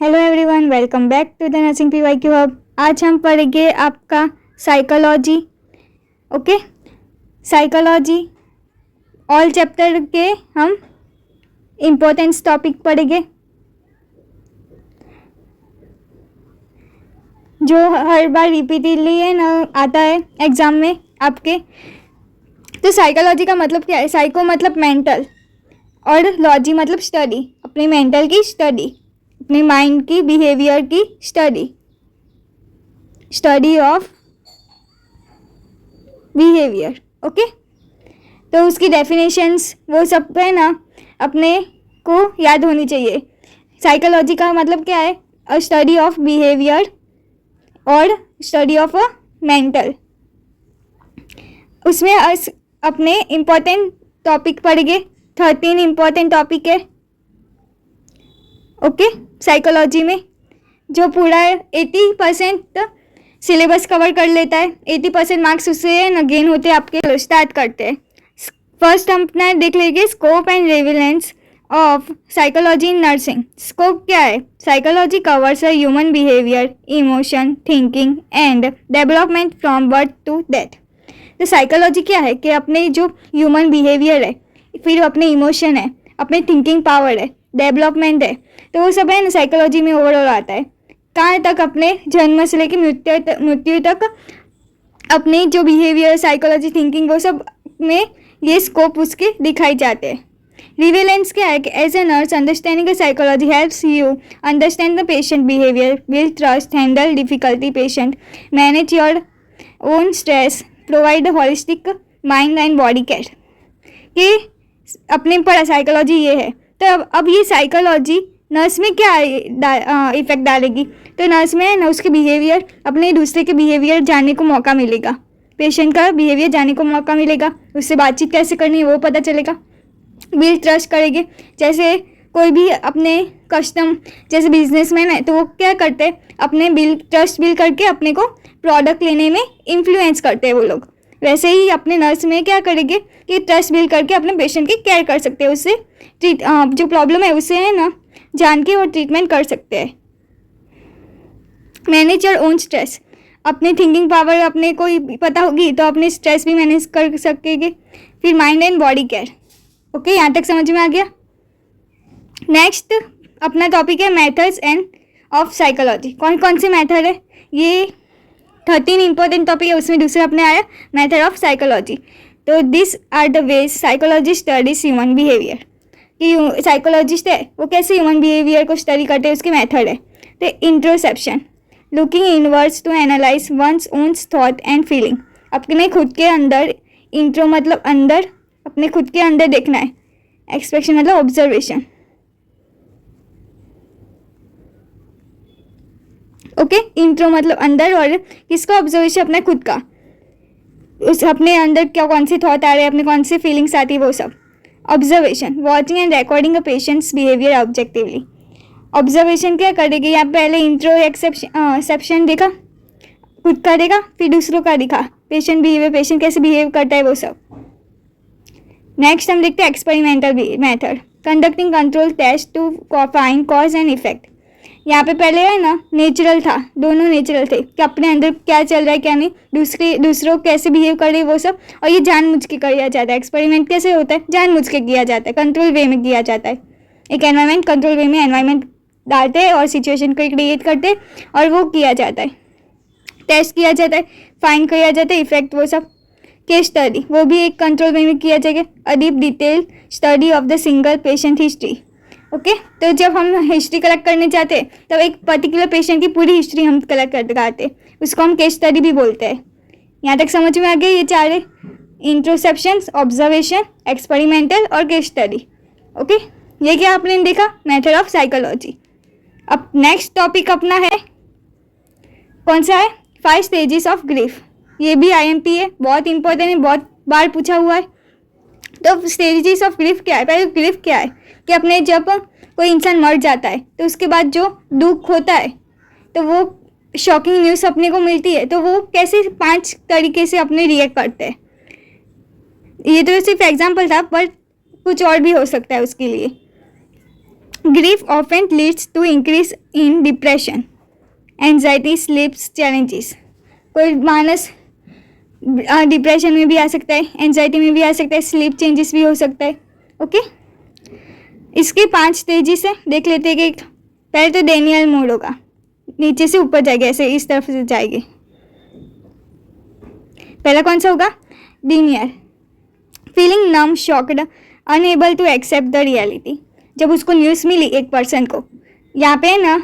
Hello everyone, welcome back to the nursing PYQ hub. आज हम पढ़ेंगे आपका psychology. Okay, psychology all chapter के हम इम्पोर्टेंस टॉपिक पढ़ेंगे जो हर बार रिपीटेडली है ना आता है एग्ज़ाम में आपके। तो साइकोलॉजी का मतलब क्या है? साइको मतलब मेंटल और लॉजी मतलब स्टडी, अपने मेंटल की स्टडी, अपने माइंड की बिहेवियर की स्टडी ऑफ बिहेवियर। ओके, तो उसकी डेफिनेशंस वो सब है ना अपने को याद होनी चाहिए। साइकोलॉजी का मतलब क्या है? अ स्टडी ऑफ बिहेवियर और स्टडी ऑफ अ मेंटल। उसमें अपने इम्पोर्टेंट टॉपिक पढ़ेंगे। 13 इम्पोर्टेंट टॉपिक है ओके साइकोलॉजी में, जो पूरा 80% सिलेबस कवर कर लेता है। 80% मार्क्स उससे न गेन होते हैं आपके। स्टार्ट करते हैं। फर्स्ट हम अपना देख लेंगे scope and relevance of psychology in nursing. Scope क्या है? Psychology covers human behaviour, emotion, thinking and development from birth to death. तो साइकोलॉजी क्या है कि अपने जो ह्यूमन बिहेवियर है, फिर अपने इमोशन है, अपने थिंकिंग पावर है, डेवलपमेंट है, तो वो सब है ना साइकोलॉजी में ओवरऑल आता है। कहाँ तक? अपने जन्म से लेकर मृत्यु तक अपने जो बिहेवियर, साइकोलॉजी, थिंकिंग, वो सब में ये स्कोप उसके दिखाई जाते हैं। रिवेलेंस क्या है कि as a nurse understanding psychology helps you understand the patient behaviour, build trust, handle difficulty patient, manage your own stress, provide holistic mind and body care. कि अपने पर साइकोलॉजी ये है। तो अब ये साइकोलॉजी नर्स में क्या इफेक्ट डालेगी? तो नर्स में ना उसके बिहेवियर, अपने दूसरे के बिहेवियर जानने को मौका मिलेगा, पेशेंट का बिहेवियर जानने को मौका मिलेगा, उससे बातचीत कैसे करनी है वो पता चलेगा। बिल्ड ट्रस्ट करेंगे। जैसे कोई भी अपने कस्टम, जैसे बिजनेसमैन है तो वो क्या करते हैं? अपने ट्रस्ट बिल्ड करके अपने को प्रोडक्ट लेने में इन्फ्लुएंस करते हैं वो लोग। वैसे ही अपने नर्स में क्या करेंगे कि ट्रस्ट बिल्ड करके अपने पेशेंट की केयर कर सकते हैं, उससे जो प्रॉब्लम है उससे है ना जान के और ट्रीटमेंट कर सकते हैं। मैनेज योर ओन स्ट्रेस, अपनी थिंकिंग पावर अपने को पता होगी तो अपने स्ट्रेस भी मैनेज कर सकेंगे। फिर mind and body care. Okay, यहाँ तक समझ में आ गया। नेक्स्ट अपना टॉपिक है मेथड्स एंड ऑफ साइकोलॉजी। कौन कौन से मेथड है? ये 13 इंपॉर्टेंट टॉपिक है, उसमें दूसरा अपने आया मेथड ऑफ साइकोलॉजी। तो this are the ways psychology studies human behaviour. कि साइकोलॉजिस्ट है वो कैसे ह्यूमन बिहेवियर को स्टडी करते हैं, उसके मेथड है। तो introspection, looking inwards to analyse one's own thought and feeling. अपने खुद के अंदर, इंट्रो मतलब अंदर, अपने खुद के अंदर देखना है। एक्सपेक्शन मतलब ऑब्जर्वेशन। ओके, इंट्रो मतलब अंदर और किसका? ऑब्जर्वेशन अपना खुद का, उस अपने अंदर क्या कौन से थॉट आ रहे हैं, अपने कौन सी फीलिंग्स आती है वो सब। Observation, watching and recording a patients behaviour objectively. Observation क्या करेगी? यहाँ पहले इंट्रो एक्सेप्शन देखा, खुद का देखा, फिर दूसरों का दिखा, पेशेंट बिहेवियर, पेशेंट कैसे बिहेव करता है वो सब। नेक्स्ट हम देखते हैं experimental method, conducting control test to find cause and effect. यहाँ पे पहले है ना नेचुरल था, दोनों नेचुरल थे कि अपने अंदर क्या चल रहा है क्या नहीं, दूसरों कैसे बिहेव कर रही है वो सब। और ये जानबूझ के किया जाता है। एक्सपेरिमेंट कैसे होता है? जानबूझ के किया जाता है, कंट्रोल वे में किया जाता है। एक एनवायरनमेंट, कंट्रोल वे में एनवायरनमेंट डालते हैं और सिचुएशन को क्रिएट करते हैं और वो किया जाता है, टेस्ट किया जाता है, फाइंड किया जाता है इफेक्ट वो सब। केस स्टडी, वो भी एक कंट्रोल वे में किया जाएगा। A deep detail study of the single patient history. Okay, तो जब हम हिस्ट्री कलेक्ट करने जाते हैं तब एक पर्टिकुलर पेशेंट की पूरी हिस्ट्री हम कलेक्ट करते हैं, उसको हम केस स्टडी भी बोलते हैं। यहाँ तक समझ में आ गया? ये चार है, इंट्रोसेप्शन, ऑब्जर्वेशन, एक्सपेरिमेंटल और केस स्टडी। ओके, ये क्या आपने देखा? Method of psychology. अब नेक्स्ट टॉपिक अपना है, कौन सा है? 5 स्टेजेस ऑफ ग्रीफ। ये भी IMP है, बहुत इंपॉर्टेंट है, बहुत बार पूछा हुआ है। तो स्टेजेस ऑफ ग्रीफ क्या है? पहले ग्रीफ क्या है कि अपने जब कोई इंसान मर जाता है तो उसके बाद जो दुख होता है, तो वो शॉकिंग न्यूज़ अपने को मिलती है, तो वो कैसे 5 तरीके से अपने रिएक्ट करते हैं। ये तो सिर्फ एग्जाम्पल था, पर कुछ और भी हो सकता है उसके लिए। Grief often leads to increase in depression, anxiety, sleeps challenges. कोई मानस डिप्रेशन में भी आ सकता है, एंजाइटी में भी आ सकता है, स्लीप चेंजेस भी हो सकता है। ओके, इसके 5 तेजी से देख लेते हैं कि पहले तो डेनियल मोड होगा, नीचे से ऊपर जाएगा, ऐसे इस तरफ से जाएंगे। पहला कौन सा होगा? Denial, feeling numb, shocked, unable to accept the reality. जब उसको न्यूज़ मिली एक पर्सन को, यहाँ पे ना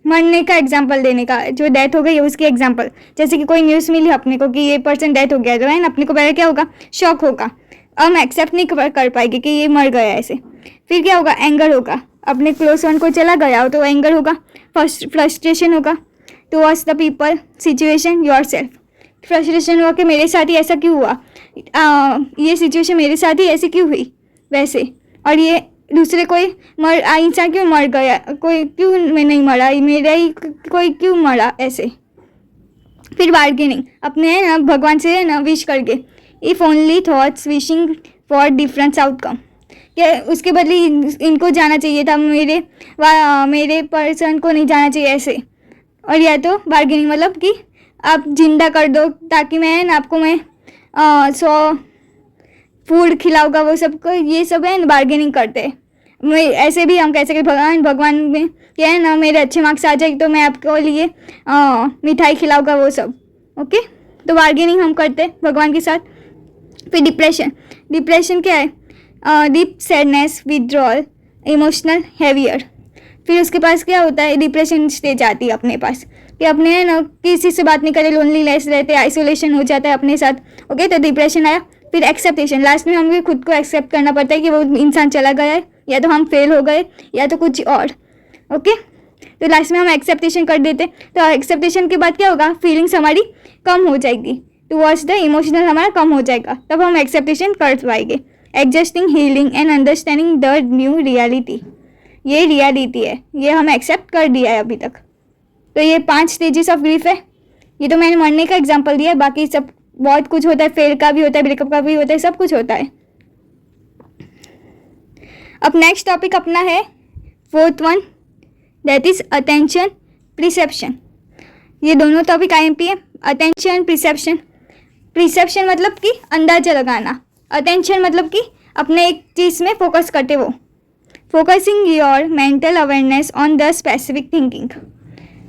मरने का एग्जाम्पल देने का, जो डेथ हो गई है उसकी एग्जाम्पल, जैसे कि कोई न्यूज़ मिली अपने को कि ये पर्सन डेथ हो गया, तो है ना, अपने को पहले क्या होगा? शॉक होगा, हम एक्सेप्ट नहीं कर पाएंगे कि ये मर गया ऐसे। फिर क्या होगा? एंगर होगा, अपने क्लोज वन को चला गया हो तो एंगर होगा, फ्रस्ट्रेशन होगा towards the people, situation, yourself. Frustration हुआ कि मेरे साथ ही ऐसा क्यों हुआ, ये सिचुएशन मेरे साथ ही ऐसी क्यों हुई वैसे, और ये दूसरे कोई इंसान क्यों मर गया, कोई क्यों मैं नहीं मरा, मेरा ही कोई क्यों मरा ऐसे। फिर बार्गेनिंग, अपने है ना भगवान से है ना विश करके, if only thoughts wishing for different outcome, क्या उसके बदले इनको जाना चाहिए था, मेरे पर्सन को नहीं जाना चाहिए ऐसे। और या तो बार्गेनिंग मतलब कि आप जिंदा कर दो ताकि मैं ना आपको मैं 100 फूड खिलाऊंगा, वो सबको, ये सब है ना बार्गेनिंग करते हैं। मैं ऐसे भी हम कह सकते भगवान में क्या है ना, मेरे अच्छे मार्क्स आ जाए तो मैं आपको लिए मिठाई खिलाऊंगा, वो सब। ओके, तो बार्गेनिंग हम करते हैं भगवान के साथ। फिर डिप्रेशन क्या है? Deep sadness, withdrawal, emotional heavier. फिर उसके पास क्या होता है? डिप्रेशन स्टेज आती है अपने पास कि अपने है ना किसी से बात नहीं करे, लोनलीनेस रहते, आइसोलेशन हो जाता है अपने साथ। ओके, तो डिप्रेशन आया। फिर एक्सेप्टेशन, लास्ट में हमें खुद को एक्सेप्ट करना पड़ता है कि वो इंसान चला गया है, या तो हम फेल हो गए या तो कुछ और। ओके, तो लास्ट में हम एक्सेप्टेशन कर देते। तो एक्सेप्टेशन के बाद क्या होगा? फीलिंग्स हमारी कम हो जाएगी, टुवर्ड्स द इमोशनल हमारा कम हो जाएगा, तब हम एक्सेप्टेशन कर पाएंगे। Adjusting, healing and understanding the new reality, ये रियलिटी है, ये हम एक्सेप्ट कर दिया है अभी तक। तो ये 5 स्टेजेस ऑफ ग्रीफ है। ये तो मैंने मरने का एग्जाम्पल दिया है, बाकी सब बहुत कुछ होता है, फेल का भी होता है, ब्रेकअप का भी होता है, सब कुछ होता है। अब नेक्स्ट टॉपिक अपना है 4th one, that is attention, perception. ये दोनों टॉपिक IMP है, अटेंशन, प्रिसेप्शन। प्रिसेप्शन मतलब कि अंदाजा लगाना, अटेंशन मतलब कि अपने एक चीज़ में फोकस करते वो, focusing your mental awareness on the specific thinking.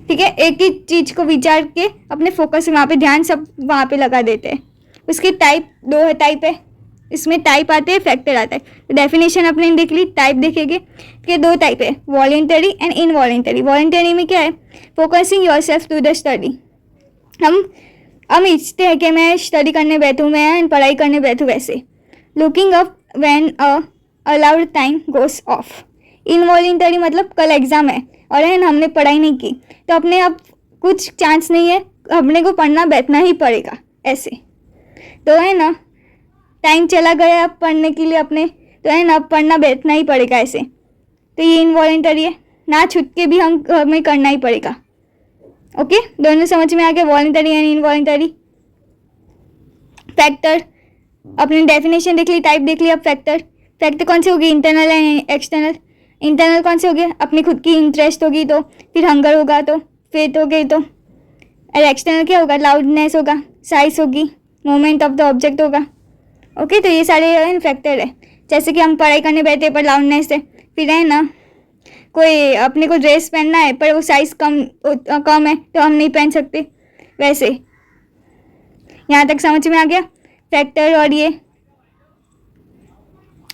ठीक है, एक ही चीज़ को विचार के अपने फोकस वहाँ पे ध्यान सब वहाँ पे लगा देते हैं। उसके टाइप 2 टाइप है, इसमें टाइप आते हैं, फैक्टर आता है। तो डेफिनेशन अपने देख ली, टाइप देखेंगे कि 2 टाइप है, वॉलेंटरी एंड इनवॉलेंटरी। वॉलेंटरी में क्या है? Focusing yourself to the study. हम इच्छते हैं कि मैं स्टडी करने बैठूँ, मैं पढ़ाई करने बैठूँ वैसे। Looking up when a allowed time goes of. Involuntary मतलब कल एग्ज़ाम है और है ना हमने पढ़ाई नहीं की, तो अपने अब कुछ चांस नहीं है, अपने को पढ़ना बैठना ही पड़ेगा ऐसे। तो है ना टाइम चला गया अब पढ़ने के लिए अपने, तो है ना अब पढ़ना बैठना ही पड़ेगा ऐसे। तो ये इनवॉलेंटरी है, ना छूट के भी हमें करना ही पड़ेगा। ओके, दोनों समझ में आ गया, वॉलेंटरी एंड इनवॉलेंटरी। फैक्टर, अपने डेफिनेशन देख ली, टाइप देख ली। अब फैक्टर कौन से होगी? Internal and external. इंटरनल कौन से हो गए? अपनी खुद की इंटरेस्ट होगी तो, फिर हंगर होगा तो, फेथ हो गई तो। और एक्सटर्नल क्या होगा? लाउडनेस होगा, साइज होगी, मूवमेंट ऑफ द ऑब्जेक्ट होगा। ओके, तो ये सारे फैक्टर है। जैसे कि हम पढ़ाई करने बैठे पर लाउडनेस है, फिर है ना कोई अपने को ड्रेस पहनना है पर वो साइज़ कम है तो हम नहीं पहन सकते वैसे। यहाँ तक समझ में आ गया फैक्टर। और ये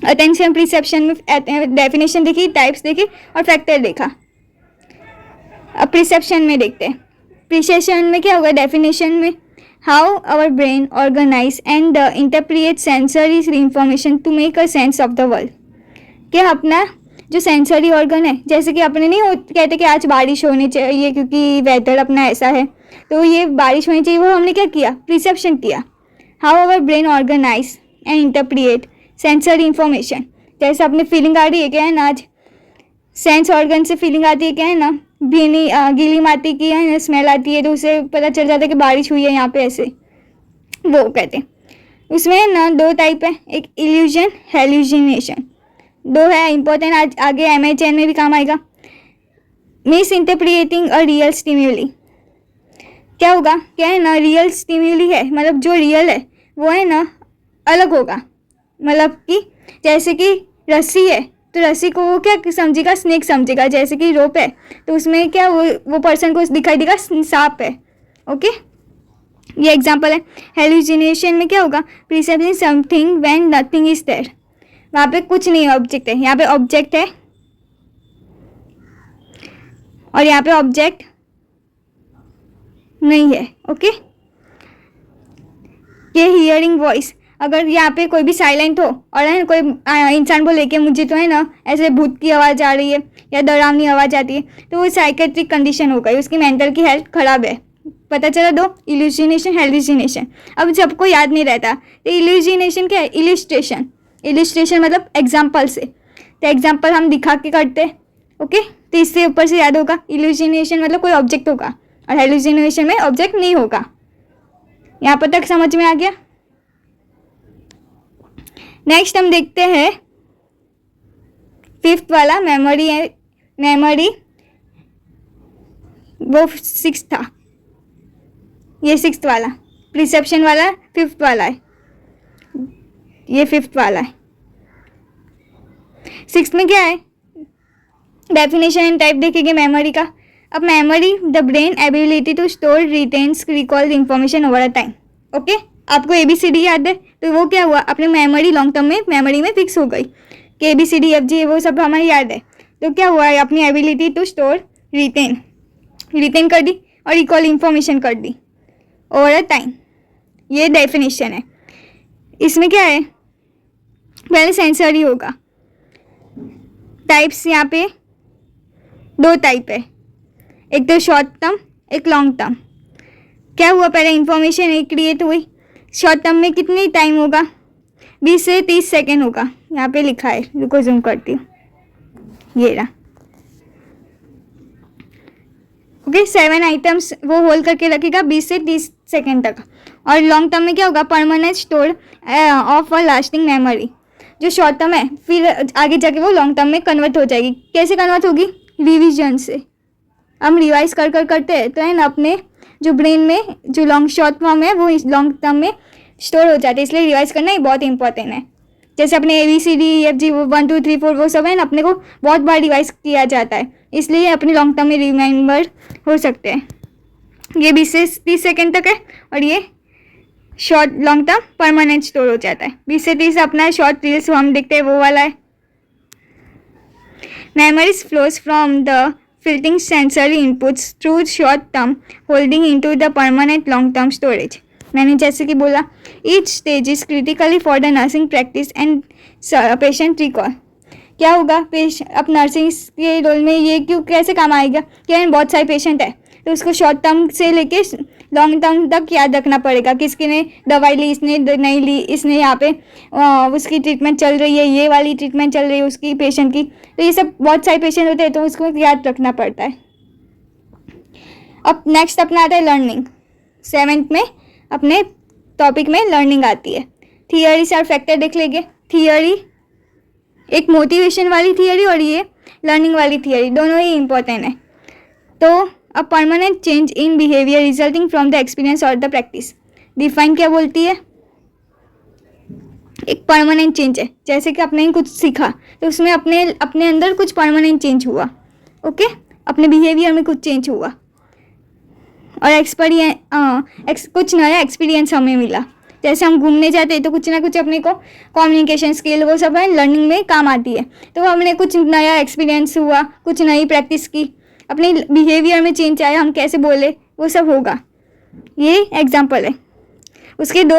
अटेंशन, प्रिसेप्शन में डेफिनेशन देखी, टाइप्स देखी और फैक्टर देखा। अब प्रिसेप्शन में देखते हैं। प्रिसेप्शन में क्या होगा? डेफिनेशन में how our brain organize and interpret sensory information to make a sense of the world. क्या अपना जो सेंसरी ऑर्गन है, जैसे कि अपने नहीं कहते कि आज बारिश होनी चाहिए क्योंकि वेदर अपना ऐसा है, तो ये बारिश होनी चाहिए, वो हमने क्या किया? प्रिसेप्शन किया। How our brain organize and interpret sensory information. जैसे अपने फीलिंग आ रही है क्या है ना, आज सेंस ऑर्गन से फीलिंग आती है क्या है ना, भीनी गीली माटी की है ना स्मेल आती है, तो उसे पता चल जाता है कि बारिश हुई है यहाँ पे ऐसे, वो कहते हैं। उसमें ना 2 टाइप है, एक इल्यूजन, हेल्यूजिनेशन। दो है इंपॉर्टेंट, आज आगे MHN में भी काम आएगा। मिस इंटरप्रिएटिंग अ रियल स्टिम्यूली, क्या होगा, क्या है ना, रियल स्टिम्यूली है मतलब जो रियल है वो है ना अलग होगा, मतलब कि जैसे कि रस्सी है तो रस्सी को वो क्या समझेगा, स्नेक समझेगा, जैसे कि रोप है तो उसमें क्या वो पर्सन को दिखाई देगा सांप है। ओके, ये एग्जांपल है। हेलुसिनेशन में क्या होगा, perception something when nothing is there, वहाँ पे कुछ नहीं है, ऑब्जेक्ट है, यहाँ पे ऑब्जेक्ट है और यहाँ पे ऑब्जेक्ट नहीं है। ओके, ये हियरिंग वॉइस, अगर यहाँ पे कोई भी साइलेंट हो और है कोई इंसान बोले कि मुझे तो है ना ऐसे भूत की आवाज़ आ रही है या डरावनी आवाज़ आती है, तो वो साइकेट्रिक कंडीशन हो गई, उसकी मेंटल की हेल्थ खराब है। पता चला दो, इल्यूसिनेशन, हेलुसिनेशन। अब सबको याद नहीं रहता तो इल्यूसिनेशन क्या है, इलिस्ट्रेशन, इलिस्ट्रेशन मतलब एग्जाम्पल से, तो एग्जाम्पल हम दिखा के करते हैं। ओके, तो इससे ऊपर से याद होगा, इल्यूसिनेशन मतलब कोई ऑब्जेक्ट होगा और हेलुसिनेशन में ऑब्जेक्ट नहीं होगा। यहाँ पर तक समझ में आ गया। नेक्स्ट हम देखते हैं फिफ्थ वाला, मेमोरी है, मेमोरी वो सिक्स था, ये सिक्स्थ वाला, परसेप्शन वाला फिफ्थ वाला है, ये फिफ्थ वाला है। सिक्स्थ में क्या है, डेफिनेशन एंड टाइप देखेंगे मेमोरी का। अब memory the brain ability to store, retains, recall information over a time. Okay, आपको ABCD याद है तो वो क्या हुआ, अपने मेमोरी लॉन्ग टर्म में मेमोरी में फिक्स हो गई कि ABCD FG वो सब हमें याद है, तो क्या हुआ है, अपनी एबिलिटी टू स्टोर, रिटेन कर दी और रिकॉल इंफॉर्मेशन कर दी ओवर अ टाइम। ये डेफिनेशन है। इसमें क्या है, पहले सेंसरी होगा, टाइप्स यहाँ पे दो टाइप है, एक तो शॉर्ट टर्म, एक लॉन्ग टर्म। क्या हुआ, पहले इंफॉर्मेशन एक क्रिएट हुई, शॉर्ट टर्म में कितनी टाइम होगा, 20 से 30 सेकेंड होगा, यहाँ पे लिखा है, रुको जूम करती हूँ, ये रहा। ओके, 7 आइटम्स वो होल्ड करके रखेगा 20 से 30 सेकेंड तक। और लॉन्ग टर्म में क्या होगा, permanent store of a lasting memory. जो शॉर्ट टर्म है फिर आगे जाके वो लॉन्ग टर्म में कन्वर्ट हो जाएगी। कैसे कन्वर्ट होगी, रिविजन से। हम रिवाइज कर करते हैं तो है ना अपने जो ब्रेन में जो लॉन्ग शॉर्ट फॉर्म है वो लॉन्ग टर्म में स्टोर हो जाते हैं, इसलिए रिवाइज करना ही बहुत इंपॉर्टेंट है। जैसे अपने ABCD EFG वो 1 2 3 4 वो सब है ना, अपने को बहुत बार रिवाइज किया जाता है, इसलिए अपने लॉन्ग टर्म में रिमेंबर हो सकते हैं। ये 20 से 30 सेकेंड तक है और ये short long term permanent store हो जाता है। 20 से 30 अपना शॉर्ट रील्स हम देखते हैं वो वाला है। Memories flows from the filtering sensory inputs through short term holding into the permanent long term storage। मैंने जैसे कि बोला, each stage is critically for the nursing practice and patient recall। क्या होगा, अब नर्सिंग के रोल में ये क्यों कैसे काम आएगा, क्या बहुत सारे पेशेंट है तो उसको शॉर्ट टर्म से लेके लॉन्ग टर्म तक याद रखना पड़ेगा, किसके ने दवाई ली, इसने नहीं ली, इसने यहाँ पे उसकी ट्रीटमेंट चल रही है, ये वाली ट्रीटमेंट चल रही है उसकी पेशेंट की, तो ये सब बहुत सारे पेशेंट होते हैं तो उसको याद रखना पड़ता है। अब नेक्स्ट अपना आता है लर्निंग। 7th में अपने टॉपिक में लर्निंग आती है। थियरीज और फैक्टर देख लेंगे। थियरी एक मोटिवेशन वाली थियरी और ये लर्निंग वाली थियरी, दोनों ही इम्पोर्टेंट है। तो a permanent change in behaviour resulting from the experience और द प्रैक्टिस। डिफाइन क्या बोलती है, एक परमानेंट चेंज है, जैसे कि आपने कुछ सीखा तो उसमें अपने अंदर कुछ परमानेंट चेंज हुआ। ओके, अपने बिहेवियर में कुछ चेंज हुआ और कुछ नया एक्सपीरियंस हमें मिला। जैसे हम घूमने जाते हैं तो कुछ ना कुछ अपने को कम्युनिकेशन स्किल वो सब है लर्निंग में काम आती है, तो हमने कुछ नया एक्सपीरियंस हुआ, कुछ नई प्रैक्टिस की, अपने बिहेवियर में चेंज आया, हम कैसे बोले वो सब होगा। ये एग्जाम्पल है। उसके दो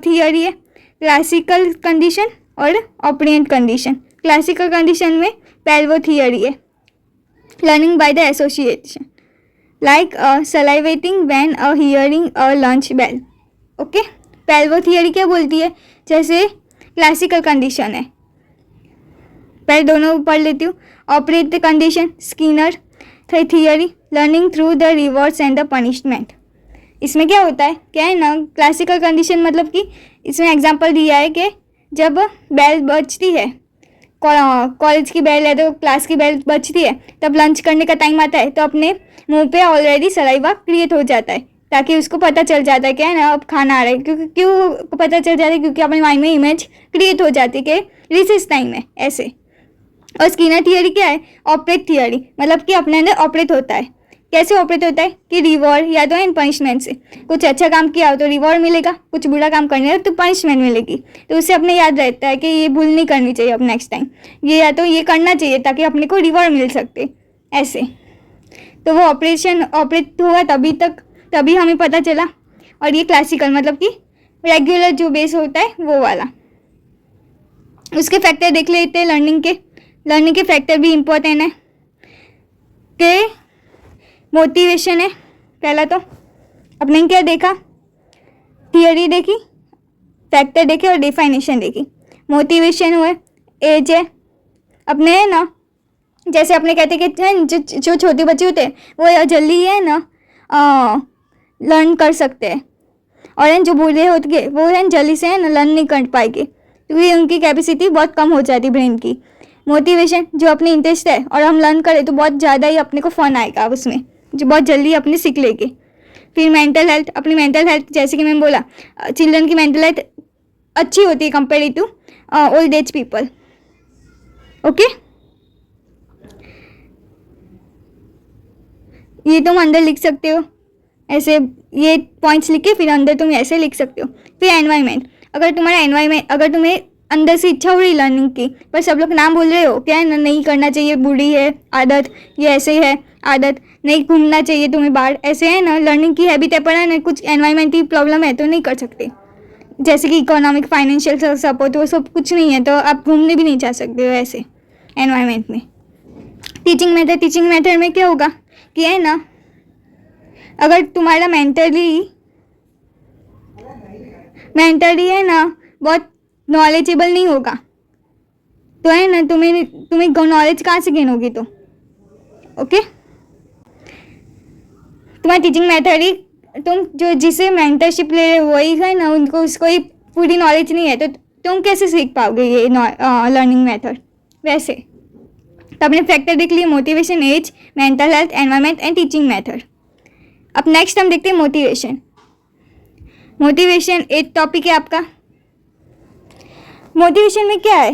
थियरी है, क्लासिकल कंडीशन और ऑपरेंट कंडीशन। क्लासिकल कंडीशन में पेल्वो थियरी है, learning by the association, like salivating when hearing a lunch bell. Okay, Pavlov theory क्या बोलती है, जैसे क्लासिकल कंडीशन है, पहले दोनों पढ़ लेती हूँ। Operate condition, Skinner theory, learning through the rewards and the punishment. इसमें क्या होता है, क्या है ना, क्लासिकल कंडीशन मतलब कि इसमें एग्जांपल दिया है कि जब बेल बजती है कॉलेज की बेल है तो क्लास की बेल बजती है, तब लंच करने का टाइम आता है तो अपने मुंह पे ऑलरेडी सलाइवा क्रिएट हो जाता है, ताकि उसको पता चल जाता है क्या है ना अब खाना आ रहा है। क्योंकि क्यों पता चल जाता है? क्योंकि अपने माइंड में इमेज क्रिएट हो जाती है कि रिसेस टाइम है ऐसे। और स्किनर थियरी क्या है? ऑपरेट थियरी, मतलब कि अपने अंदर ऑपरेट होता है। कैसे ऑपरेट होता है? कि रिवॉर्ड या तो इन पनिशमेंट से, कुछ अच्छा काम किया हो तो रिवॉर्ड मिलेगा, कुछ बुरा काम करने तो पनिशमेंट मिलेगी। तो उससे अपने याद रहता है कि ये भूल नहीं करनी चाहिए अब नेक्स्ट टाइम, ये या तो ये करना चाहिए ताकि अपने को रिवॉर्ड मिल सकते ऐसे। तो वो ऑपरेट हुआ तभी हमें पता चला। और ये क्लासिकल मतलब कि रेगुलर जो बेस होता है वो वाला। उसके फैक्टर देख लेते हैं लर्निंग के फैक्टर भी इम्पोर्टेंट है कि मोटिवेशन है पहला। तो अपने क्या देखा? थियरी देखी, फैक्टर देखे और डिफाइनेशन देखी। मोटिवेशन हुआ, एज है अपने है ना, जैसे अपने कहते कि जो छोटे बच्चे होते हैं वो जल्दी है ना लर्न कर सकते हैं, और जो बूढ़े होते वो है जल्दी से है ना लर्न नहीं कर पाएंगे क्योंकि उनकी कैपेसिटी बहुत कम हो जाती ब्रेन की। मोटिवेशन जो अपने इंटरेस्ट है और हम लर्न करें तो बहुत ज़्यादा ही अपने को फन आएगा उसमें, जो बहुत जल्दी अपने सीख लेंगे। फिर मेंटल हेल्थ, अपनी मेंटल हेल्थ जैसे कि मैंने बोला चिल्ड्रन की मेंटल हेल्थ अच्छी होती है compare to old age people. Okay, ये तुम अंदर लिख सकते हो ऐसे, ये पॉइंट्स लिख के फिर अंदर तुम ऐसे लिख सकते हो। फिर एनवायरनमेंट, अगर तुम्हें अंदर से इच्छा हो रही लर्निंग की पर सब लोग नाम बोल रहे हो क्या है ना, नहीं करना चाहिए, बुरी है आदत, ये ऐसे है आदत, नहीं घूमना चाहिए तुम्हें बाहर, ऐसे है ना लर्निंग की हैबिट है पर है ना कुछ एनवायरनमेंट की प्रॉब्लम है तो नहीं कर सकते। जैसे कि इकोनॉमिक फाइनेंशियल सपोर्ट वो सब कुछ नहीं है तो आप घूमने भी नहीं जा सकते हो ऐसे एनवायरनमेंट में। टीचिंग मेथड में क्या होगा कि है ना, अगर तुम्हारा मेंटली है ना बहुत नॉलेजेबल नहीं होगा तो है ना तुम्हें नॉलेज कहाँ से गेन होगी? तो ओके, तुम्हारी टीचिंग मेथड ही, तुम जो जिसे मेंटरशिप ले रहे हो वही है ना, उनको उसको ही पूरी नॉलेज नहीं है तो तुम कैसे सीख पाओगे ये लर्निंग मेथड वैसे। तो अपने फैक्टर देख लिए, motivation, age, mental health, environment and teaching method. अब नेक्स्ट हम देखते हैं मोटिवेशन एक टॉपिक है आपका। मोटिवेशन में क्या है?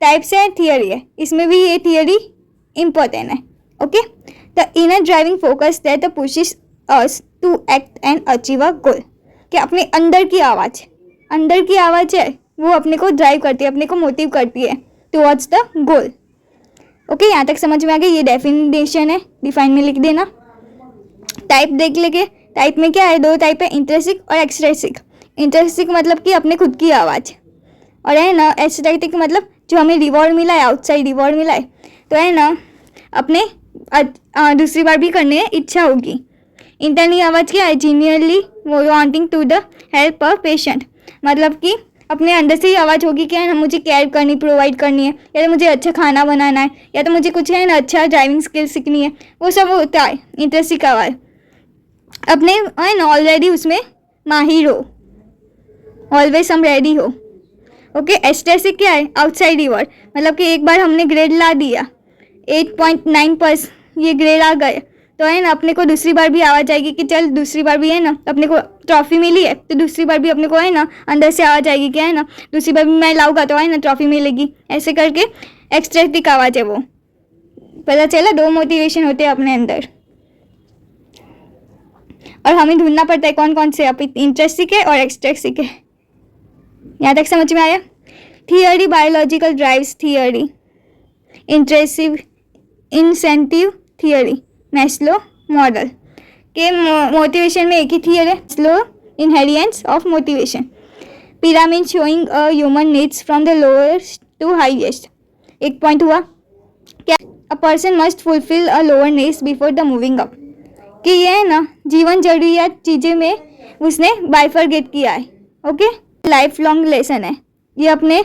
टाइप्स है, थियरी है, इसमें भी ये थियरी इम्पोर्टेंट है। Okay, the inner driving focus that pushes us to act and achieve a goal, कि अपने अंदर की आवाज़ है वो अपने को ड्राइव करती है, अपने को मोटिव करती है टुवर्ड्स द गोल। ओके, यहाँ तक समझ में आ गया? ये डेफिनेशन है, डिफाइन में लिख देना। टाइप देख लेंगे, टाइप में क्या है? दो टाइप है, इंट्रिंसिक और एक्सट्रिंसिक। इंट्रिंसिक मतलब कि अपने खुद की आवाज़, और है ना एक्सट्रिंसिक मतलब जो हमें रिवॉर्ड मिला है, आउटसाइड रिवॉर्ड मिला है तो है ना अपने दूसरी बार भी करने इच्छा होगी। इंटरनल आवाज़ क्या है? Genuinely wanting to the help a patient, मतलब कि अपने अंदर से ही आवाज़ होगी कि है ना मुझे केयर करनी, प्रोवाइड करनी है, या तो मुझे अच्छा खाना बनाना है, या तो मुझे कुछ है ना अच्छा ड्राइविंग स्किल सीखनी है, वो सब होता है इंट्रिंसिक आवाज़। अपने है ना ऑलरेडी उसमें माहिर हो, ऑलवेज हम रेडी हो। ओके, एक्सट्रिंसिक क्या है? आउटसाइड रिवॉर्ड, मतलब कि एक बार हमने ग्रेड ला दिया 8.9 ये ग्रेड आ गए तो है ना अपने को दूसरी बार भी आवाज़ आएगी कि चल दूसरी बार भी है ना अपने को ट्रॉफी मिली है तो दूसरी बार भी अपने को है ना अंदर से आवाज़ आएगी कि है ना दूसरी बार भी मैं लाऊंगा तो है ना ट्रॉफी मिलेगी। ऐसे करके एक्सट्रिंसिक आवाज़ है वो। पता चला? दो मोटिवेशन होते हैं अपने अंदर और हमें ढूंढना पड़ता है कौन कौन से, अब इंट्रिंसिक है और एक्सट्रिंसिक है। यहाँ तक समझ में आया? Theory, biological drives theory, incentive theory, Maslow model के मोटिवेशन में एक ही थियरी है, slow inheritance of motivation, pyramid showing a human needs from the lowest to highest. एक पॉइंट हुआ क्या? A person must fulfil a lower needs before the moving up, कि ये है ना जीवन जरूरियात चीज़ें में उसने बाइफरगेट किया है। ओके, लाइफ लॉन्ग लेसन है ये, अपने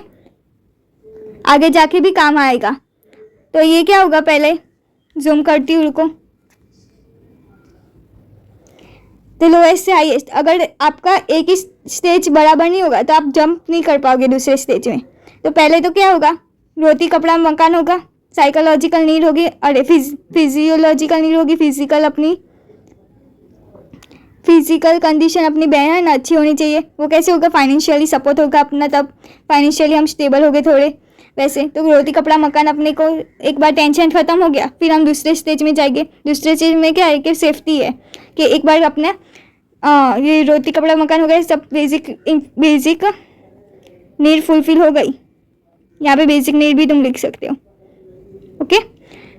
आगे जाके भी काम आएगा। तो ये क्या होगा? पहले जूम करती हूँ, रुको। तो लोएस्ट से हाईएस्ट, अगर आपका एक ही स्टेज बराबर नहीं होगा तो आप जंप नहीं कर पाओगे दूसरे स्टेज में। तो पहले तो क्या होगा? रोटी कपड़ा मकान होगा, साइकोलॉजिकल नीड होगी, और फिजियोलॉजिकल नीड होगी, फिजिकल कंडीशन अपनी बहन है ना अच्छी होनी चाहिए। वो कैसे होगा, फाइनेंशियली सपोर्ट होगा अपना, तब फाइनेंशियली हम स्टेबल हो गए थोड़े। वैसे तो रोटी कपड़ा मकान अपने को एक बार टेंशन ख़त्म हो गया, फिर हम दूसरे स्टेज में जाएंगे। दूसरे स्टेज में क्या है कि सेफ्टी है, कि एक बार अपने ये रोटी कपड़ा मकान हो गया, सब बेसिक नीड फुलफिल हो गई। यहाँ पे बेसिक नीड भी तुम लिख सकते हो। ओके,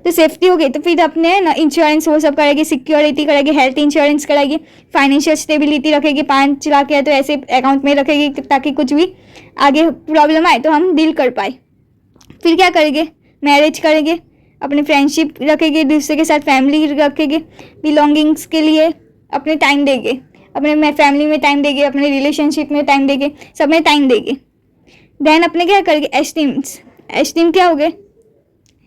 तो सेफ्टी हो गई, तो फिर अपने ना इंश्योरेंस वो सब करेगी, सिक्योरिटी करेगी, हेल्थ इंश्योरेंस करेगी, फाइनेंशियल स्टेबिलिटी रखेगी, 5 लाख है तो ऐसे अकाउंट में रखेगी ताकि कुछ भी आगे प्रॉब्लम आए तो हम डील कर पाए। फिर क्या करेंगे, मैरिज करेंगे, अपनी फ्रेंडशिप रखेंगे, दूसरे के साथ फैमिली रखेंगे, बिलोंगिंग्स के लिए अपने टाइम देंगे, अपने फैमिली में टाइम देंगे, अपने रिलेशनशिप में टाइम देंगे, सब में टाइम देंगे। देन अपने क्या करेंगे, एस्टीम क्या हो गए,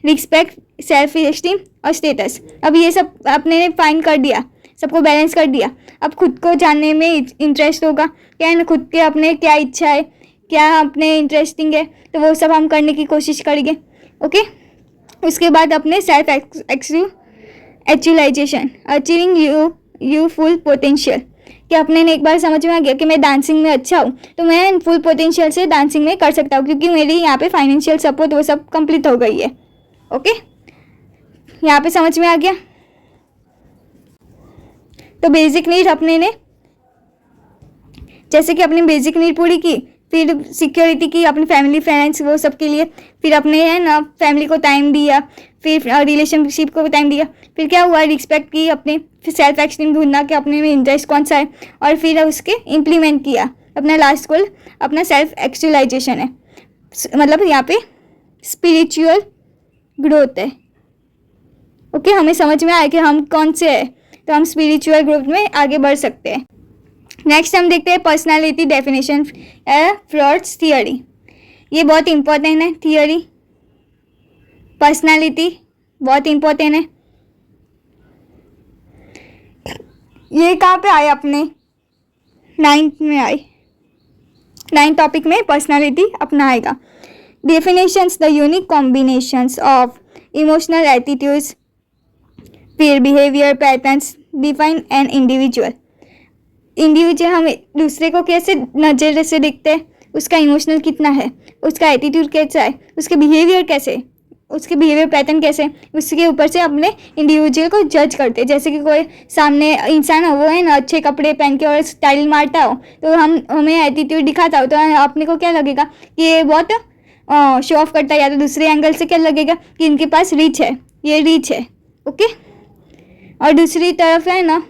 रिस्पेक्ट, सेल्फ एस्टीम और स्टेटस। अब ये सब आपने फाइंड कर दिया, सबको बैलेंस कर दिया। अब खुद को जानने में इंटरेस्ट होगा, क्या है ना, खुद के अपने क्या इच्छा है, क्या अपने इंटरेस्टिंग है, तो वो सब हम करने की कोशिश करेंगे। ओके, उसके बाद अपने self actualisation, achieving you full potential, कि अपने ने एक बार समझ में आ गया कि मैं डांसिंग में अच्छा हूँ, तो मैं फुल पोटेंशियल से डांसिंग में कर सकता हूँ, क्योंकि मेरी यहाँ पे फाइनेंशियल सपोर्ट वो सब कंप्लीट हो गई है। ओके, यहाँ पे समझ में आ गया। तो बेसिक नीड अपने ने, जैसे कि अपनी बेसिक नीड पूरी की, फिर सिक्योरिटी की अपनी फैमिली फ्रेंड्स वो सब के लिए, फिर अपने है ना फैमिली को टाइम दिया, फिर रिलेशनशिप को टाइम दिया, फिर क्या हुआ, रिस्पेक्ट की अपने, फिर सेल्फ एक्सटीम ढूंढना कि अपने में इंटरेस्ट कौन सा है, और फिर उसके इम्प्लीमेंट किया। अपना लास्ट गोल अपना सेल्फ एक्चुअलाइजेशन है, मतलब यहाँ पे स्पिरिचुअल ग्रोथ है। ओके, हमें समझ में आया कि हम कौन से हैं, तो हम स्पिरिचुअल ग्रोथ में आगे बढ़ सकते हैं। नेक्स्ट हम देखते हैं पर्सनालिटी डेफिनेशन, फ्रॉड्स थियरी। ये बहुत इंपॉर्टेंट है थियरी, पर्सनालिटी बहुत इंपॉर्टेंट है। ये कहाँ पे आए, अपने 9th में आए, 9th टॉपिक में पर्सनालिटी अपना आएगा। Definitions, the unique combinations of emotional attitudes, फिर behaviour patterns define an individual. हम दूसरे को कैसे नज़र से देखते हैं, उसका इमोशनल कितना है, उसका एटीट्यूड कैसा है, उसके बिहेवियर कैसे, उसके बिहेवियर पैटर्न कैसे, उसके ऊपर से अपने इंडिविजुअल को जज करते हैं। जैसे कि कोई सामने इंसान हो, वो है ना अच्छे कपड़े पहन के और स्टाइल मारता हो, तो हमें एटीट्यूड दिखाता हो, तो अपने को क्या लगेगा कि ये बहुत शो ऑफ करता है, या तो दूसरे एंगल से क्या लगेगा कि इनके पास रीच है, ये रीच है। ओके, और दूसरी तरफ है ना,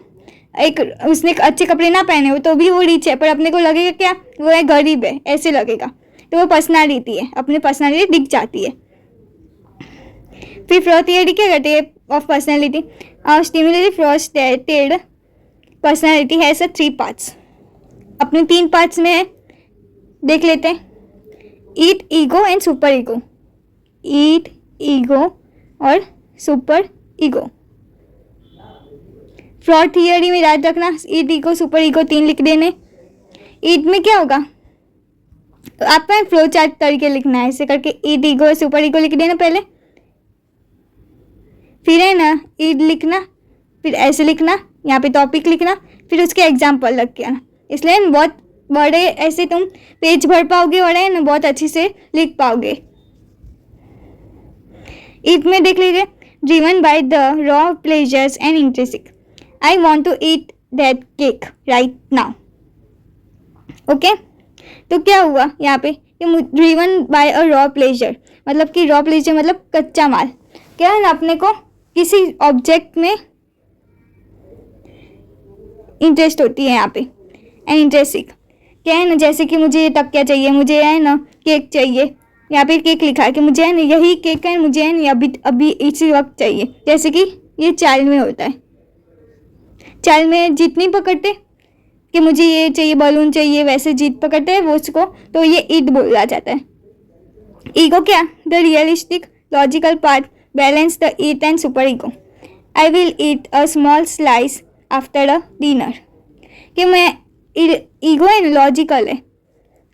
एक उसने अच्छे कपड़े ना पहने हो तो भी वो रीच है, पर अपने को लगेगा क्या वो है गरीब है, ऐसे लगेगा, तो वो पर्सनालिटी है, अपनी पर्सनालिटी दिख जाती है। फिर फ्रॉड थियरी क्या कहती है of personality, stimulated frustrated personality has 3 parts. अपने 3 पार्ट्स में है, देख लेते हैं, id, ego and super ego. Id, ego और सुपर ईगो। फ्रॉड थियरी में याद रखना, ईट, ईगो, सुपर ईगो 3 लिख देने। ईट में क्या होगा, तो आपका फ्लो चार्ट तरीके लिखना है, ऐसे करके ईट, ईगो, सुपर ईगो लिख देना पहले, फिर है ना ईट लिखना, फिर ऐसे लिखना, यहाँ पे टॉपिक लिखना, फिर उसके एग्जाम्पल लग के आना। इसलिए बहुत बड़े ऐसे तुम पेज भर पाओगे और है ना बहुत अच्छे से लिख पाओगे। ईट में देख लीजिए, driven by the raw pleasures and interesting, I want to eat that cake right now. Okay, तो क्या हुआ यहाँ पे, driven by a raw pleasure, मतलब कि रॉ प्लेजर मतलब कच्चा माल, क्या है ना अपने को किसी ऑब्जेक्ट में इंटरेस्ट होती है यहाँ पे, एंड इंटरेस्टिंग क्या है ना, जैसे कि मुझे ये तकिया चाहिए, मुझे है ना केक चाहिए, यहाँ पे केक लिखा है कि मुझे है ना यही केक है, मुझे है ना अभी इसी वक्त चाहिए। जैसे कि ये चाइल्ड में होता है, चाइल्ड में जीत नहीं पकड़ते कि मुझे ये चाहिए, बलून चाहिए, वैसे जीत पकड़ते हैं वो उसको, तो ये ईट बोला जाता है। ईगो क्या, the realistic logical part balance the eat and super ego. I will eat a small slice after a dinner, कि मैं ईगो है ना लॉजिकल है,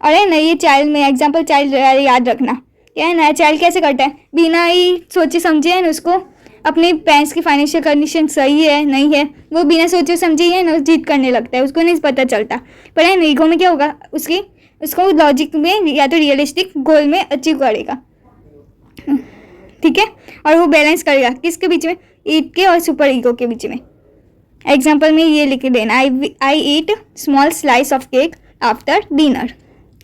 और है ना ये चाइल्ड में एग्जाम्पल चाइल्ड याद रखना, क्या है ना, चाइल्ड कैसे करता है, बिना ही सोचे समझे है ना, उसको अपने पेरेंट्स की फाइनेंशियल कंडीशन सही है नहीं है, वो बिना सोचे समझे है ना जीत करने लगता है, उसको नहीं पता चलता। पर है ना ईगो में क्या होगा, उसको लॉजिक में या तो रियलिस्टिक गोल में अचीव करेगा, ठीक है, और वो बैलेंस करेगा किसके बीच में, ईट के और सुपर ईगो के बीच में। एग्जाम्पल में ये लिख देना, I eat small slice of cake after dinner.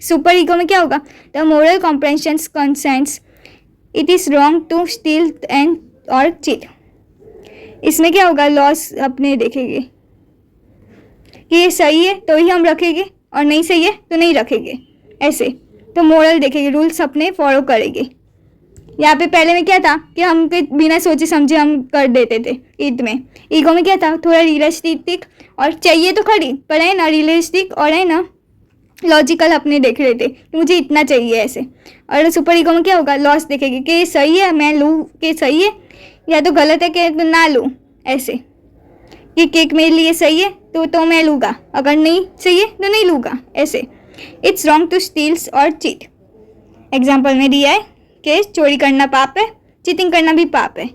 Super ego में क्या होगा, the moral comprehensions consents it is wrong to steal and और चीट। इसमें क्या होगा, लॉस अपने देखेंगे कि ये सही है तो ही हम रखेंगे और नहीं सही है तो नहीं रखेंगे, ऐसे। तो मोरल देखेंगे, रूल्स अपने फॉलो करेंगे। यहाँ पे पहले में क्या था कि हम बिना सोचे समझे हम कर देते थे ईद में। ईगो में क्या था, थोड़ा रियलिस्टिक और चाहिए तो खड़ी, पर है ना रियलिस्टिक और है ना लॉजिकल अपने देख रहे थे कि मुझे इतना चाहिए ऐसे। और सुपर ईगो में क्या होगा, लॉस देखेगी कि सही है मैं लूँ कि सही है, या तो गलत है कि तो ना लूँ, ऐसे कि केक मेरे लिए सही है तो मैं लूँगा, अगर नहीं सही है तो नहीं लूँगा, ऐसे। इट्स रॉन्ग टू स्टील्स और चीट। एग्जाम्पल में दिया है कि चोरी करना पाप है, चीटिंग करना भी पाप है।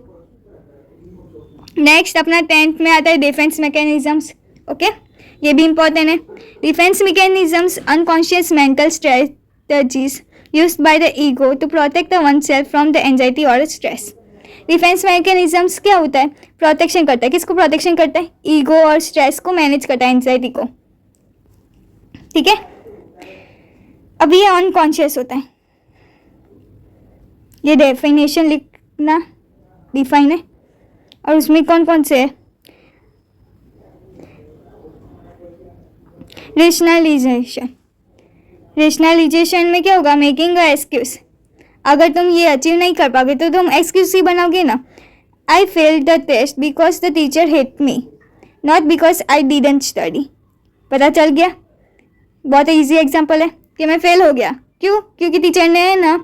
नेक्स्ट अपना 10th में आता है डिफेंस मैकेनिज्म्स। ओके, ये भी इंपॉर्टेंट है। Defence mechanisms unconscious mental strategies used by the ego to protect one self from the anxiety और स्ट्रेस। डिफेंस मैकेनिज्म्स क्या होता है, प्रोटेक्शन करता है, किसको प्रोटेक्शन करता है, ईगो और स्ट्रेस को मैनेज करता है, एंजाइटी को, ठीक है। अब ये अनकॉन्शियस होता है, ये डेफिनेशन लिखना, डिफाइन है, और उसमें कौन कौन से है, रेशनलाइजेशन। रेशनलाइजेशन में क्या होगा, मेकिंग अ एक्सक्यूज। अगर तुम ये अचीव नहीं कर पाओगे तो तुम एक्सक्यूज ही बनाओगे ना। I failed the test because the teacher hate me, not because I didn't study. पता चल गया, बहुत ईजी एग्जाम्पल है कि मैं फेल हो गया, क्यों, क्योंकि टीचर ने है ना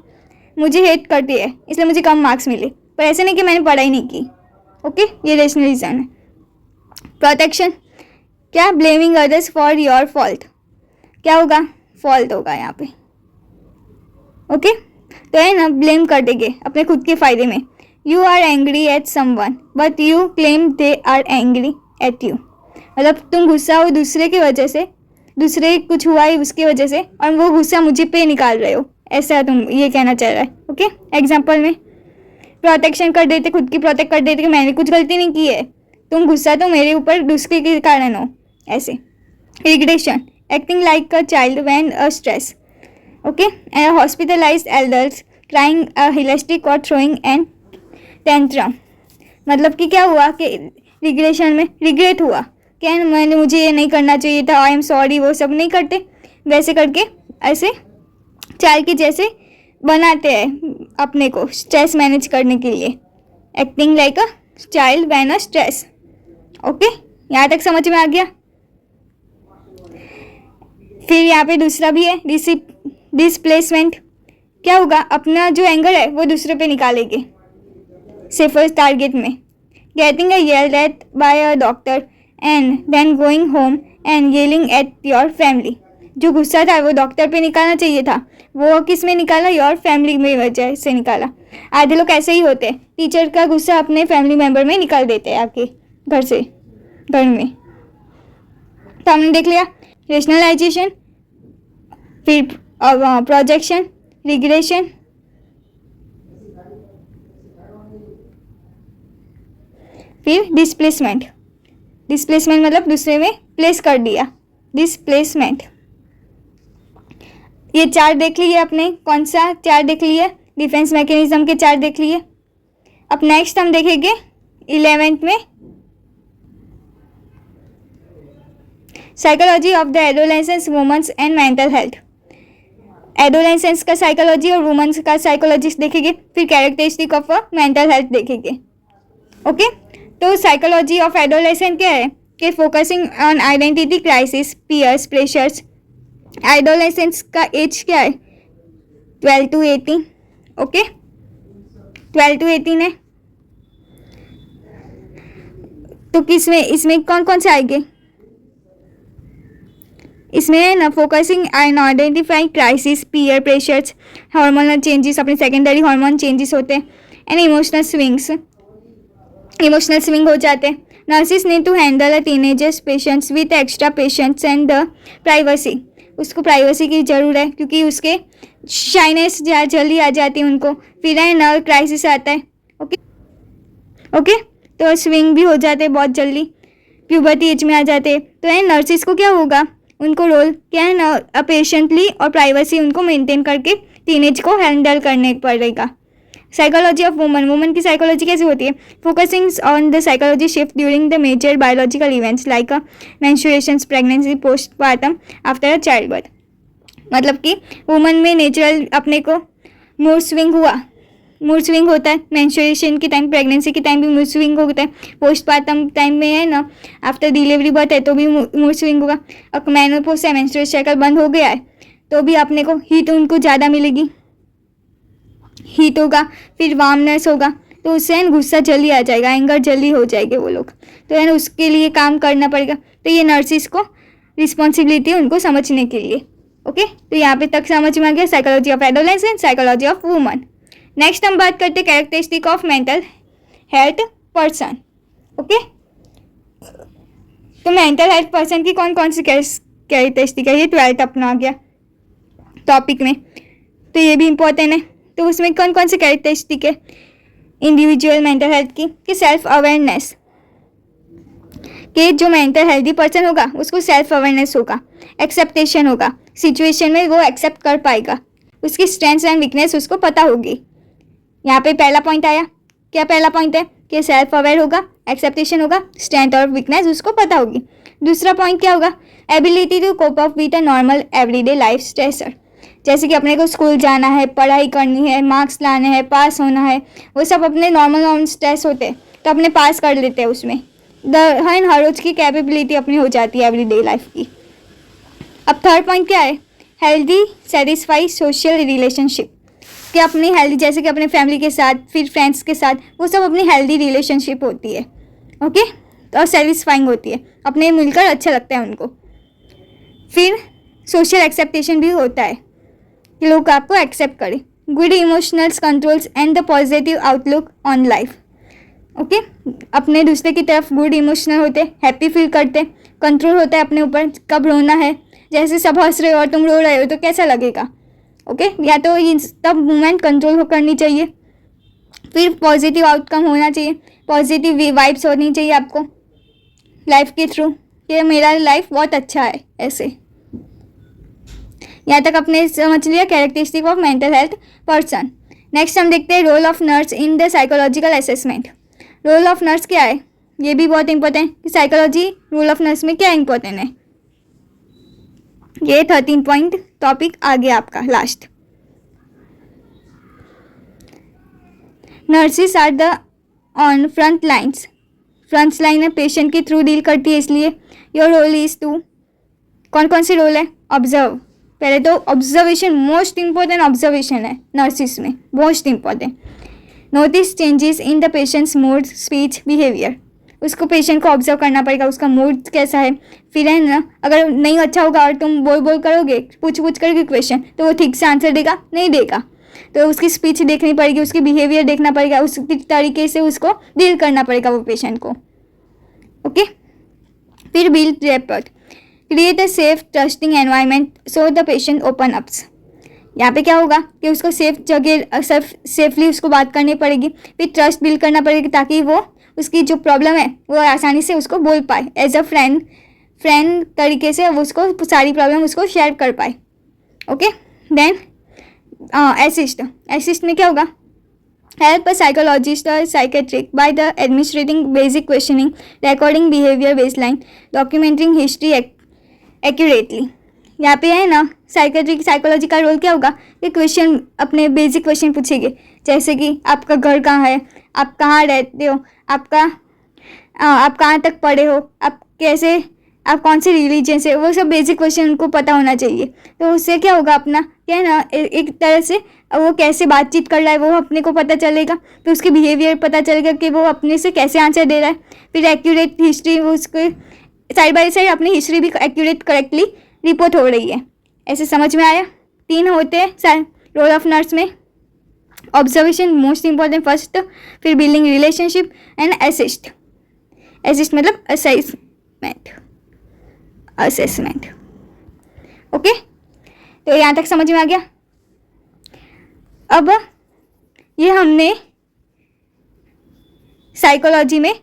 मुझे हेट करती है इसलिए मुझे कम मार्क्स मिले, पर ऐसे नहीं कि मैंने पढ़ाई नहीं की। ओके, ये रेशनलिज्म है। प्रोटेक्शन क्या, blaming others for your fault. क्या होगा, फॉल्ट होगा यहाँ पे। ओके, तो है ना ब्लेम कर देंगे अपने खुद के फायदे में। You are angry at someone but you claim they are angry at you. मतलब तुम गुस्सा हो दूसरे की वजह से, दूसरे कुछ हुआ है उसकी वजह से, और वो गुस्सा मुझे पे निकाल रहे हो, ऐसा तुम ये कहना चाह रहा है। ओके, एग्जाम्पल में प्रोटेक्शन कर देते, खुद की प्रोटेक्ट कर देते कि मैंने कुछ गलती नहीं की है, तुम गुस्सा तो मेरे ऊपर दूसरे के कारण हो, ऐसे। Regression, acting like a child when a stress. Okay, hospitalised elders crying a hysteric और थ्रोइंग एन टेंट्रम। मतलब कि क्या हुआ कि रिग्रेशन में रिग्रेट हुआ क्या, मैंने मुझे ये नहीं करना चाहिए था, आई एम सॉरी, वो सब नहीं करते, वैसे करके ऐसे चाइल्ड के जैसे बनाते हैं अपने को स्ट्रेस मैनेज करने के लिए। Acting like a child when a stress. Okay, यहाँ तक समझ में आ गया। फिर यहाँ पे दूसरा भी है, डिस्प्लेसमेंट। क्या होगा, अपना जो एंगर है वो दूसरे पे निकालेंगे, सेफर टारगेट में। Getting a yelled at by a doctor and then going home and yelling at your family. जो गुस्सा था वो डॉक्टर पे निकालना चाहिए था, वो किस में निकाला, योर फैमिली में वजह से निकाला। आधे लोग ऐसे ही होते हैं, टीचर का गुस्सा अपने फैमिली मेम्बर में निकाल देते हैं आके घर में। तो हमने देख लिया रेशनलाइजेशन, फिर प्रोजेक्शन, रिग्रेशन, फिर डिस्प्लेसमेंट। डिस्प्लेसमेंट मतलब दूसरे में प्लेस कर दिया, डिस्प्लेसमेंट। ये चार देख लिए अपने, कौन सा चार देख लिए, डिफेंस मैकेनिज्म के चार देख लिए। अब नेक्स्ट हम देखेंगे 11th में psychology of the adolescence, women's and mental health. Adolescence का साइकोलॉजी और वुमेन्स का साइकोलॉजी देखेंगे, फिर कैरेक्टरिस्टिक ऑफ मेंटल हेल्थ देखेंगे। ओके, तो साइकोलॉजी ऑफ एडोलेसेंस क्या है कि focusing on identity crisis, peers pressures. Adolescence का एज क्या है, 12 to 18। ओके, 12 to 18 है। तो किसमें, इसमें कौन कौन से आएंगे, इसमें है ना focusing and identifying crisis, peer pressures, hormonal changes, अपने सेकेंडरी हार्मोन चेंजेस होते हैं, एंड इमोशनल स्विंग हो जाते हैं. Nurses need to handle a teenagers patients with extra patients and the privacy. उसको प्राइवेसी की ज़रूर है क्योंकि उसके शाइनेस जल्दी आ जाती है उनको. फिर है ना क्राइसिस आता है. ओके तो स्विंग भी हो जाते हैं बहुत जल्दी, प्यूबर्टी एज में आ जाते हैं. तो है नर्सिस को क्या होगा, उनको रोल क्या है ना पेशेंटली और प्राइवेसी उनको मेंटेन करके टीनेज को हैंडल करने पड़ेगा. साइकोलॉजी ऑफ वुमन की साइकोलॉजी कैसी होती है? Focusing on the psychology shift during the major biological events like menstruations, pregnancy, postpartum, after a child birth. मतलब कि वुमन में नेचुरल अपने को मूड स्विंग होता है. मेंस्ट्रुएशन के टाइम, प्रेगनेंसी के टाइम भी मूड स्विंग होता है. पोस्टपार्टम टाइम में है ना आफ्टर डिलीवरी बर्थ है तो भी मूड स्विंग होगा. अब मेनोपॉज से मेंस्ट्रुएशन साइकिल बंद हो गया है तो भी अपने को हीट उनको ज़्यादा मिलेगी, हीट होगा, फिर वार्मनेस होगा, तो उससे गुस्सा जल्दी आ जाएगा, एंगर जल्दी हो जाएंगे वो लोग. तो है ना उसके लिए काम करना पड़ेगा. तो ये नर्सिस को रिस्पॉन्सिबिलिटी उनको समझने के लिए. ओके तो यहाँ पे तक समझ में आ गया psychology of adolescence, psychology of woman. Next हम बात करते हैं characteristic of mental health person. Okay तो मेंटल हेल्थ पर्सन की कौन कौन सी कैरेक्टरिस्टिक है, ये 12th अपना आ गया टॉपिक में, तो ये भी इम्पोर्टेंट है. तो उसमें कौन कौन सी कैरेक्टरिस्टिक है इंडिविजुअल मेंटल हेल्थ की? कि सेल्फ अवेयरनेस, कि जो मेंटल हेल्दी पर्सन होगा उसको सेल्फ अवेयरनेस होगा, एक्सेप्टेशन होगा, सिचुएशन में वो एक्सेप्ट कर पाएगा, उसकी स्ट्रेंथ्स एंड वीकनेस उसको पता होगी. यहाँ पे पहला पॉइंट आया. क्या पहला पॉइंट है? कि सेल्फ अवेयर होगा, एक्सेप्टेशन होगा, स्ट्रेंथ और वीकनेस उसको पता होगी. दूसरा पॉइंट क्या होगा? Ability to cope up with a normal everyday life stressor. जैसे कि अपने को स्कूल जाना है, पढ़ाई करनी है, मार्क्स लाने हैं, पास होना है, वो सब अपने नॉर्मल स्ट्रेस होते हैं तो अपने पास कर लेते हैं उसमें. हर रोज की कैपेबिलिटी अपनी हो जाती है एवरीडे लाइफ की. अब थर्ड पॉइंट क्या है? Healthy satisfy social relationship. कि अपनी हेल्दी, जैसे कि अपने फैमिली के साथ, फिर फ्रेंड्स के साथ, वो सब अपनी हेल्दी रिलेशनशिप होती है. ओके और सेटिस्फाइंग होती है, अपने मिलकर अच्छा लगता है उनको. फिर सोशल एक्सेप्टेशन भी होता है कि लोग आपको एक्सेप्ट करें. Good emotionals controls and the positive outlook on life. Okay अपने दूसरे की तरफ गुड इमोशनल होते, हैप्पी फील करते, कंट्रोल होता है अपने ऊपर, कब रोना है. जैसे सब हंस रहे हो और तुम रो रहे हो तो कैसा लगेगा? ओके या तो ये तब मूवमेंट कंट्रोल करनी चाहिए. फिर पॉजिटिव आउटकम होना चाहिए, पॉजिटिव वाइब्स होनी चाहिए आपको लाइफ के थ्रू कि मेरा लाइफ बहुत अच्छा है. ऐसे यहाँ तक अपने समझ लिया characteristic of mental health person. Next हम देखते हैं role of nurse in the psychological assessment. Role of nurse क्या है? ये भी बहुत इंपॉर्टेंट कि साइकोलॉजी रोल ऑफ नर्स में क्या इंपॉर्टेंट है. ये 13 पॉइंट टॉपिक आ गया आपका last. Nurses are the on front lines. Front line में पेशेंट के थ्रू डील करती है, इसलिए योर रोल इज टू. कौन कौन सी रोल है? ऑब्जर्व. पहले तो ऑब्जर्वेशन मोस्ट इंपॉर्टेंट ऑब्जर्वेशन है नर्सिस में, most important. Notice changes in the patients mood, speech, behaviour. उसको पेशेंट को ऑब्जर्व करना पड़ेगा, उसका मूड कैसा है. फिर है ना अगर नहीं अच्छा होगा और तुम बोल करोगे, पूछ करके क्वेश्चन, तो वो ठीक से आंसर देगा नहीं देगा. तो उसकी स्पीच देखनी पड़ेगी, उसकी बिहेवियर देखना पड़ेगा, उसकी तरीके से उसको डील करना पड़ेगा वो पेशेंट को. ओके फिर build rapport. Create a safe trusting environment so the patient open ups. यहाँ पे क्या होगा कि उसको सेफ जगह सेफली उसको बात करनी पड़ेगी. फिर ट्रस्ट बिल्ड करना पड़ेगा ताकि वो उसकी जो प्रॉब्लम है वो आसानी से उसको बोल पाए, एज अ फ्रेंड तरीके से वो उसको सारी प्रॉब्लम उसको शेयर कर पाए. ओके देन असिस्ट में क्या होगा? हेल्प अ साइकोलॉजिस्ट और psychiatric by the administrating basic questioning, recording behaviour baseline, documenting history accurately. यहाँ पे है ना साइकोलॉजी का रोल क्या होगा? ये क्वेश्चन अपने बेसिक क्वेश्चन पूछेंगे, जैसे कि आपका घर कहाँ है, आप कहाँ रहते हो, आप कहाँ तक पढ़े हो, आप कौन से रिलीजन से, वो सब बेसिक क्वेश्चन उनको पता होना चाहिए. तो उससे क्या होगा अपना क्या है ना एक तरह से वो कैसे बातचीत कर रहा है वो अपने को पता चलेगा. तो उसके बिहेवियर पता चलेगा कि वो अपने से कैसे आंसर दे रहा है. फिर एक्यूरेट हिस्ट्री, वो उसको साइड बाय साइड अपनी हिस्ट्री भी एक्यूरेट करेक्टली रिपोर्ट हो रही है। ऐसे समझ में आया? 3 होते हैं रोल ऑफ नर्स में, ऑब्जर्वेशन मोस्ट इंपॉर्टेंट फर्स्ट, फिर building relationship and assist. Assist मतलब असेसमेंट। ओके, तो यहाँ तक समझ में आ गया। अब ये हमने साइकोलॉजी में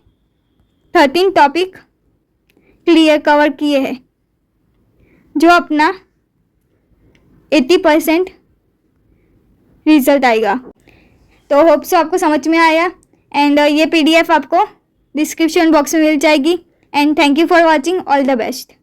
13 टॉपिक क्लियर कवर किए हैं, जो अपना 80% रिजल्ट आएगा। तो होप सो आपको समझ में आया, एंड ये PDF आपको डिस्क्रिप्शन बॉक्स में मिल जाएगी। And thank you for watching, all the best.